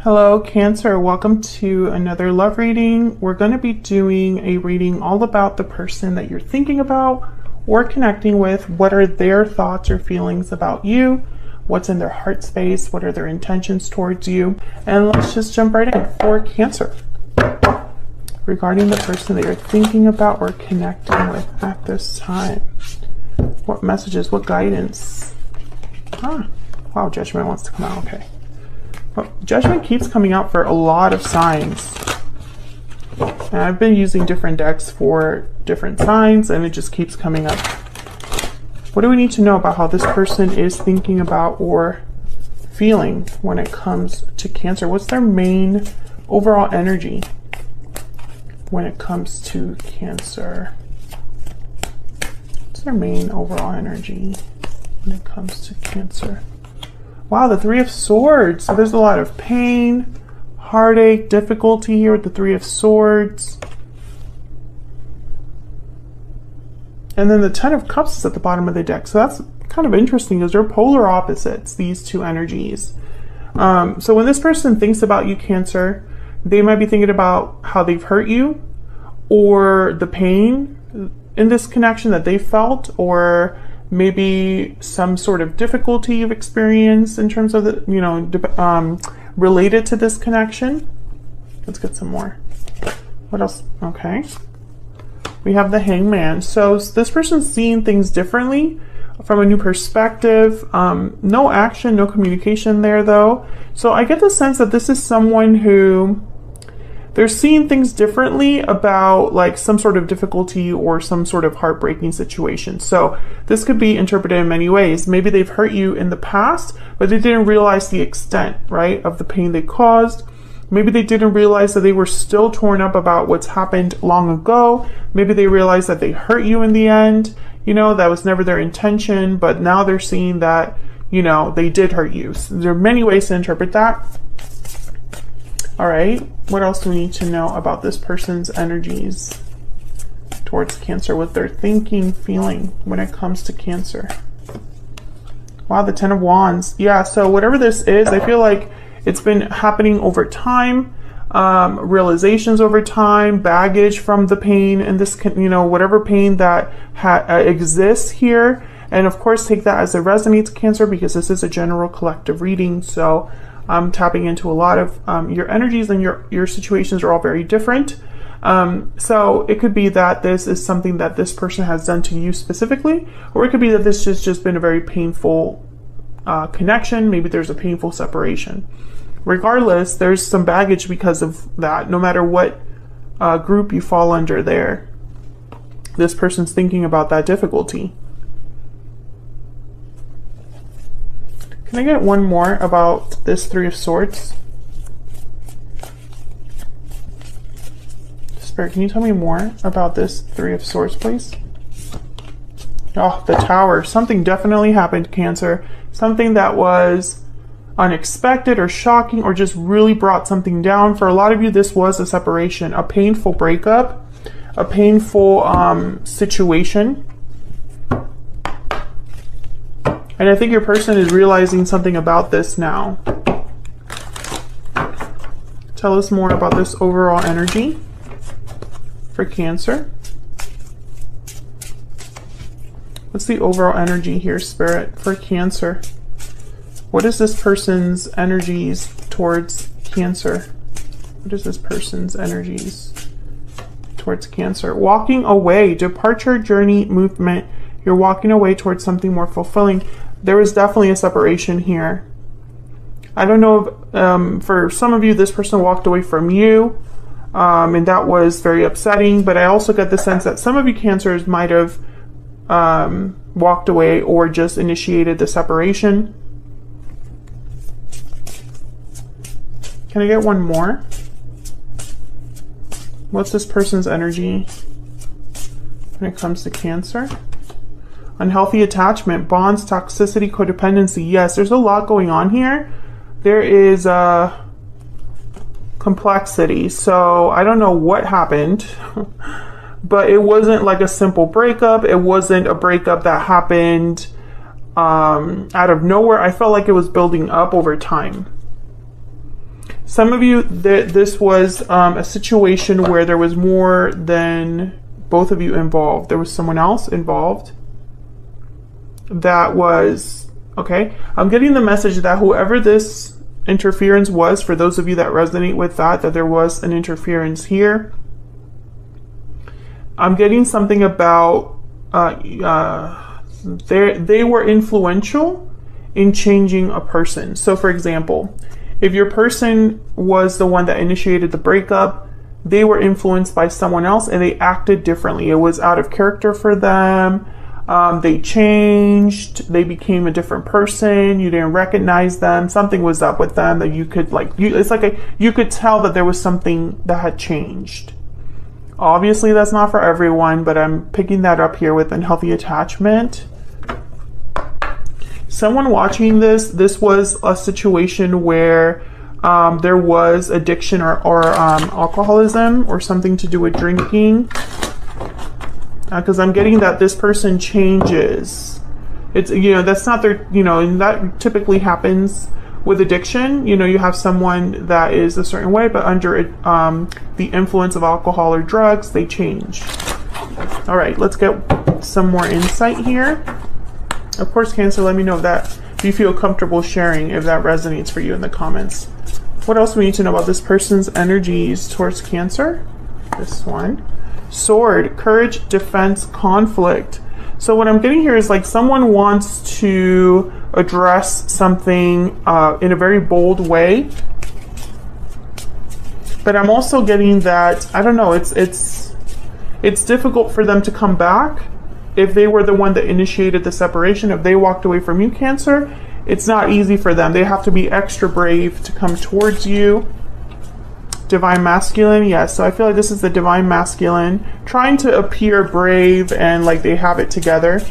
Hello, Cancer. Welcome to another love reading. We're going to be doing a reading all about the person that you're thinking about or connecting with. What are their thoughts or feelings about you? What's in their heart space? What are their intentions towards you? And let's just jump right in for Cancer. Regarding the person that you're thinking about or connecting with at this time. What messages, what guidance? Wow, Judgment wants to come out. Okay. Well, Judgment keeps coming out for a lot of signs. And I've been using different decks for different signs, and it just keeps coming up. What do we need to know about how this person is thinking about or feeling when it comes to Cancer? What's their main overall energy when it comes to Cancer? What's their main overall energy when it comes to Cancer? Wow, the Three of Swords. So there's a lot of pain, heartache, difficulty here with the Three of Swords. And then the Ten of Cups is at the bottom of the deck. So that's kind of interesting because they're polar opposites, these two energies. So when this person thinks about you, Cancer, they might be thinking about how they've hurt you or the pain in this connection that they felt, or maybe some sort of difficulty you've experienced in terms of the, related to this connection. Let's get some more. What else? Okay. We have the Hangman. So this person's seeing things differently from a new perspective. No action, no communication there though. So I get the sense that this is someone who they're seeing things differently about like some sort of difficulty or some sort of heartbreaking situation. So this could be interpreted in many ways. Maybe they've hurt you in the past, but they didn't realize the extent, right, of the pain they caused. Maybe they didn't realize that they were still torn up about what's happened long ago. Maybe they realized that they hurt you in the end. That was never their intention, but now they're seeing that, they did hurt you. So there are many ways to interpret that. All right, what else do we need to know about this person's energies towards Cancer, what they're thinking, feeling when it comes to Cancer? Wow, the Ten of Wands. Yeah, so whatever this is, I feel like it's been happening over time, realizations over time, baggage from the pain, and this, whatever pain that exists here. And of course, take that as it resonates, Cancer, because this is a general collective reading. So I'm tapping into a lot of your energies, and your situations are all very different. So it could be that this is something that this person has done to you specifically, or it could be that this has just been a very painful connection. Maybe there's a painful separation. Regardless, there's some baggage because of that. No matter what group you fall under there, this person's thinking about that difficulty. Can I get one more about this Three of Swords? Spirit, can you tell me more about this Three of Swords, please? Oh, the Tower. Something definitely happened, Cancer. Something that was unexpected or shocking or just really brought something down. For a lot of you, this was a separation, a painful breakup, a painful situation. And I think your person is realizing something about this now. Tell us more about this overall energy for Cancer. What's the overall energy here, Spirit, for Cancer? What is this person's energies towards Cancer? What is this person's energies towards Cancer? Walking away, departure, journey, movement. You're walking away towards something more fulfilling. There is definitely a separation here. I don't know if, for some of you, this person walked away from you, and that was very upsetting, but I also get the sense that some of you Cancers might have walked away or just initiated the separation. Can I get one more? What's this person's energy when it comes to Cancer? Unhealthy attachment, bonds, toxicity, codependency. Yes, there's a lot going on here. There is complexity. So I don't know what happened, but it wasn't like a simple breakup. It wasn't a breakup that happened out of nowhere. I felt like it was building up over time. Some of you, this was a situation where there was more than both of you involved. There was someone else involved. That was, okay. I'm getting the message that whoever this interference was, for those of you that resonate with that there was an interference here. I'm getting something about they were influential in changing a person. So for example, if your person was the one that initiated the breakup, they were influenced by someone else and they acted differently. It was out of character for them. They changed, they became a different person. You didn't recognize them. Something was up with them that you could you could tell that there was something that had changed. Obviously that's not for everyone, but I'm picking that up here with unhealthy attachment. Someone watching this was a situation where there was addiction or alcoholism or something to do with drinking. Because I'm getting that this person changes. It's, that's not their, and that typically happens with addiction. You have someone that is a certain way, but under the influence of alcohol or drugs, they change. All right, let's get some more insight here. Of course, Cancer, let me know if you feel comfortable sharing, if that resonates for you in the comments. What else we need to know about this person's energies towards Cancer? This one. Sword, courage, defense, conflict. So what I'm getting here is like someone wants to address something in a very bold way. But I'm also getting that, I don't know, it's difficult for them to come back. If they were the one that initiated the separation, if they walked away from you, Cancer, it's not easy for them. They have to be extra brave to come towards you. Divine Masculine, yes. So I feel like this is the Divine Masculine trying to appear brave and like they have it together.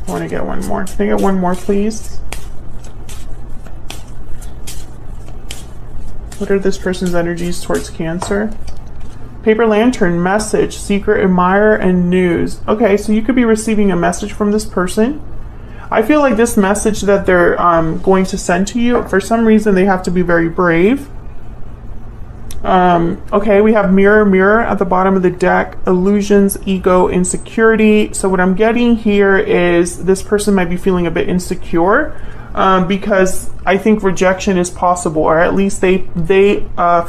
I want to get one more. Can I get one more, please? What are this person's energies towards Cancer? Paper Lantern, message, secret admirer, and news. Okay, so you could be receiving a message from this person. I feel like this message that they're going to send to you, for some reason they have to be very brave. Okay, we have mirror, mirror at the bottom of the deck, illusions, ego, insecurity. So what I'm getting here is this person might be feeling a bit insecure because I think rejection is possible, or at least they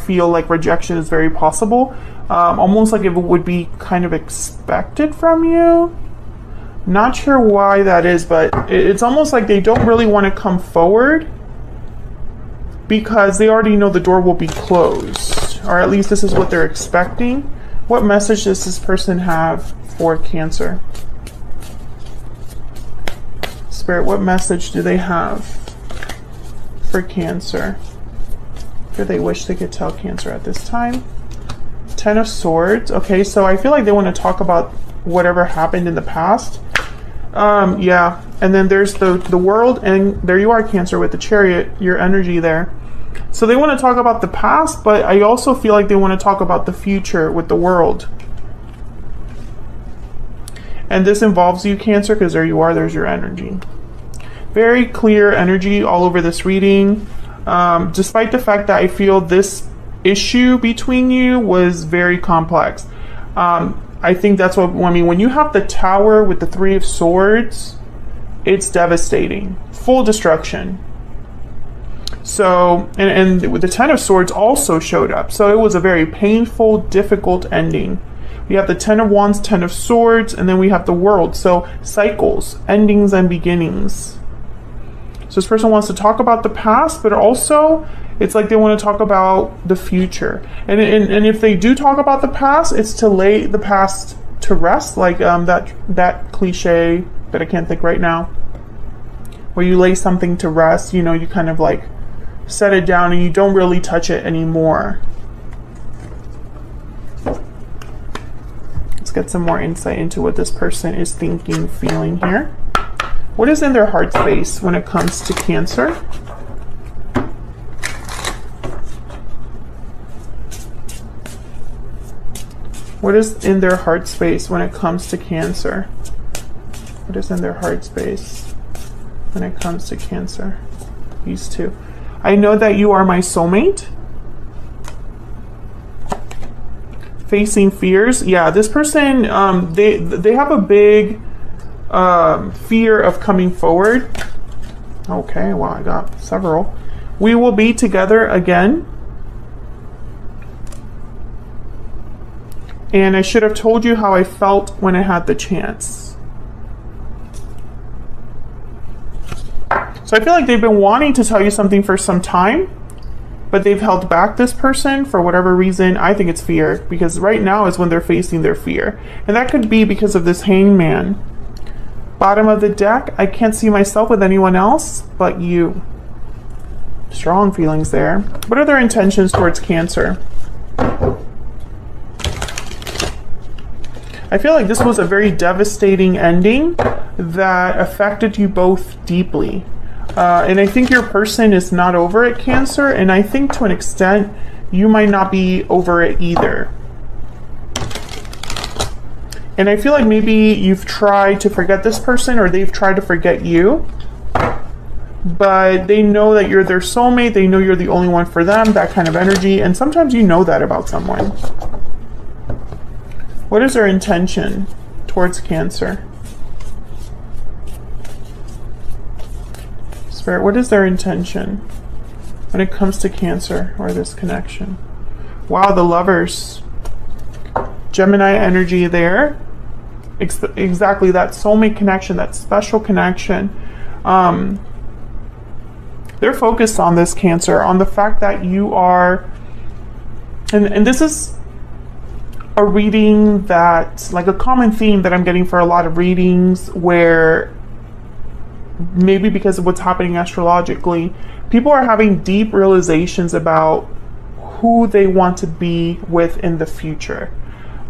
feel like rejection is very possible. Almost like it would be kind of expected from you. Not sure why that is, but it's almost like they don't really want to come forward because they already know the door will be closed, or at least this is what they're expecting. What message does this person have for Cancer? Spirit, what message do they have for Cancer? What do they wish they could tell Cancer at this time? Ten of Swords. Okay, so I feel like they want to talk about whatever happened in the past. Yeah, and then there's the World, and there you are, Cancer, with the Chariot, your energy there. So they want to talk about the past, but I also feel like they want to talk about the future with the World. And this involves you, Cancer, because there you are, there's your energy. Very clear energy all over this reading. Despite the fact that I feel this issue between you was very complex. I think that's what, I mean, when you have the Tower with the Three of Swords, it's devastating. Full destruction. So, and the Ten of Swords also showed up. So it was a very painful, difficult ending. We have the Ten of Wands, Ten of Swords, and then we have the World. So cycles, endings, and beginnings. So this person wants to talk about the past, but also it's like they want to talk about the future. And if they do talk about the past, it's to lay the past to rest, like that cliche that I can't think right now, where you lay something to rest, you know, you kind of like set it down and you don't really touch it anymore. Let's get some more insight into what this person is thinking, feeling here. What is in their heart space when it comes to Cancer? What is in their heart space when it comes to Cancer? What is in their heart space when it comes to Cancer? These two. I know that you are my soulmate. Facing fears. Yeah, this person, they have a big fear of coming forward. Okay, well, I got several. We will be together again. And I should have told you how I felt when I had the chance. So I feel like they've been wanting to tell you something for some time, but they've held back this person for whatever reason. I think it's fear, because right now is when they're facing their fear. And that could be because of this Hangman. Bottom of the deck, I can't see myself with anyone else but you. Strong feelings there. What are their intentions towards Cancer? I feel like this was a very devastating ending that affected you both deeply. And I think your person is not over it, Cancer, and I think to an extent you might not be over it either. And I feel like maybe you've tried to forget this person, or they've tried to forget you, but they know that you're their soulmate, they know you're the only one for them, that kind of energy, and sometimes you know that about someone. What is their intention towards Cancer? Spirit, what is their intention when it comes to Cancer or this connection? Wow, the Lovers. Gemini energy there. Exactly, that soulmate connection, that special connection. They're focused on this, Cancer, on the fact that you are, and this is a reading that, like a common theme that I'm getting for a lot of readings, where maybe because of what's happening astrologically, people are having deep realizations about who they want to be with in the future.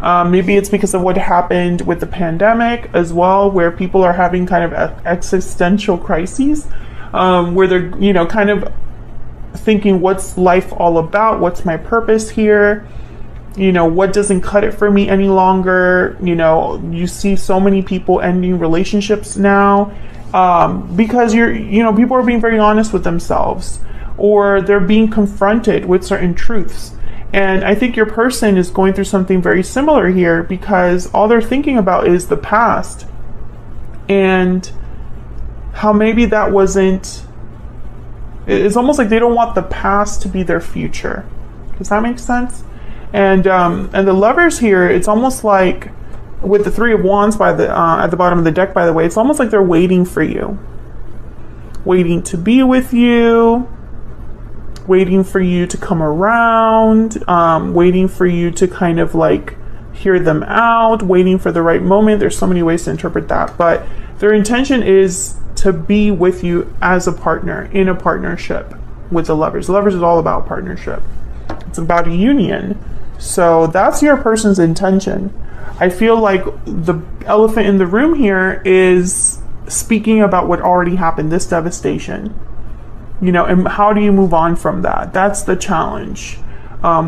Maybe it's because of what happened with the pandemic as well, where people are having kind of existential crises, where they're, you know, kind of thinking, what's life all about? What's my purpose here? You know, what doesn't cut it for me any longer? You know, you see so many people ending relationships now because people are being very honest with themselves, or they're being confronted with certain truths. And I think your person is going through something very similar here, because all they're thinking about is the past and how maybe that wasn't, it's almost like they don't want the past to be their future. Does that make sense? And the Lovers here, it's almost like with the Three of Wands by the at the bottom of the deck, by the way, it's almost like they're waiting for you, waiting to be with you, waiting for you to come around, waiting for you to kind of like hear them out, waiting for the right moment. There's so many ways to interpret that, but their intention is to be with you as a partner, in a partnership with the Lovers. The Lovers is all about partnership. It's about a union. So that's your person's intention. I feel like the elephant in the room here is speaking about what already happened, this devastation. You know, and how do you move on from that? That's the challenge,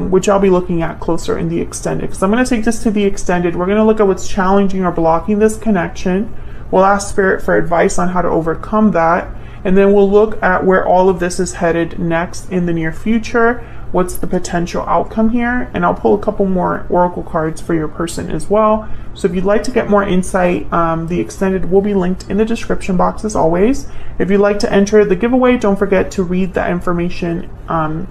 which I'll be looking at closer in the extended. Because I'm going to take this to the extended. We're going to look at what's challenging or blocking this connection. We'll ask Spirit for advice on how to overcome that. And then we'll look at where all of this is headed next in the near future. What's the potential outcome here? And I'll pull a couple more oracle cards for your person as well. So if you'd like to get more insight, the extended will be linked in the description box as always. If you'd like to enter the giveaway, don't forget to read that information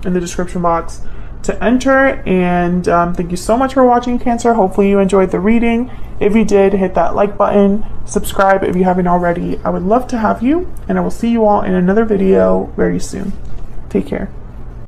in the description box to enter. And thank you so much for watching, Cancer. Hopefully you enjoyed the reading. If you did, hit that like button, subscribe if you haven't already. I would love to have you, and I will see you all in another video very soon. Take care.